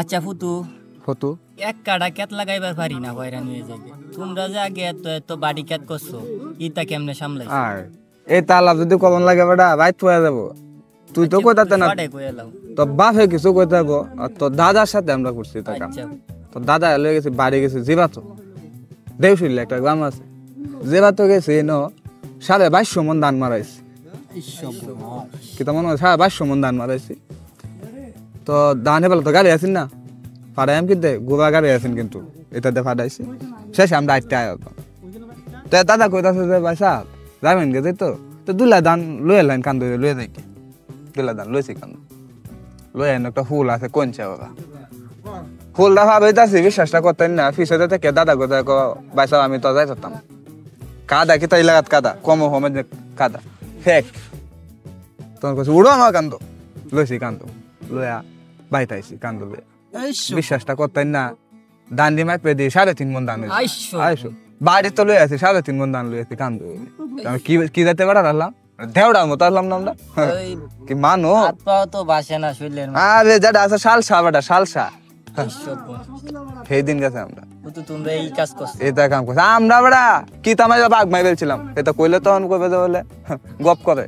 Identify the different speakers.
Speaker 1: আচ্ছা ফুতু
Speaker 2: ফটো
Speaker 1: এক কাটা কেত লাগাইবার পারি না হয়রান হয়ে যাবে। তোমরা যে আগে এত এত বাড়ি কেত করছো ইটা কেমনে সামলাই?
Speaker 2: আর এই তালা যদি কলন লাগে বেটা বাইত হয়ে যাবো। তুই তো কইতাতে না, তোর বাপে কিছু কইতে থাকো আর তোর দাদার সাথে আমরা করছি তা কাম। তোর দাদা লয়ে গেছে বাড়ি গেছে জিবাতো দেউশিল একটা গ্রাম আছে, জিবাতো গেছে ন 2250 মন ধান মারাইছে। কিতা মনে হয় 2250 মন ধান মারাইছি। তো ধান হেবেলা তো গাড়ি আছেন না, ফাড়াইম কিন্তু গোবা গাড়ি আছেন, কিন্তু এটাতে ফাটাইছি শেষে আমরা আটটা আয়। তো দাদা কইতাছে যে ভাই সাহেব যাবেন গেছে তো দুলা ধান লয়ে এলেন কান ধরে লয়ে যাই, দুলা ধান লইছি কান লয়ে এনে একটা ফুল আছে কোনছে বাবা ফুলটা ভাবাইতাছি বিশ্বাসটা করতেন না। ফিসে থেকে দাদা কোথায় ভাই সাহেব আমি তো যাই থাকতাম কাদা কি তাই লাগাত কাদা কম হোমে কাদা ফেক তখন কইছে উড়ো আমার কান্দ লইছি কান্দ লয়া বাইতাইছি কান্দ লয়ে বিশ্বাসটা করতেন না। দান দি মাইপে দি 3.5 মন দান আইসো বাড়ি তো লয়ে আছি 3.5 মন দান লয়ে আছি কান্দ। আমি কি যাইতে পারলাম দেওড়া মতো আসলাম না আমরা কি মানো
Speaker 1: তো বাসে না শুইলেন।
Speaker 2: আরে যেটা আছে শালসা বেটা শালসা সেই দিন গেছে আমরা
Speaker 1: তোমরা এই কাজ করছো
Speaker 2: এটা কাম করছে আমরা বেটা কি তামাই বাঘ মাই ফেলছিলাম এটা কইলে তখন কইবে যে বলে গপ করে।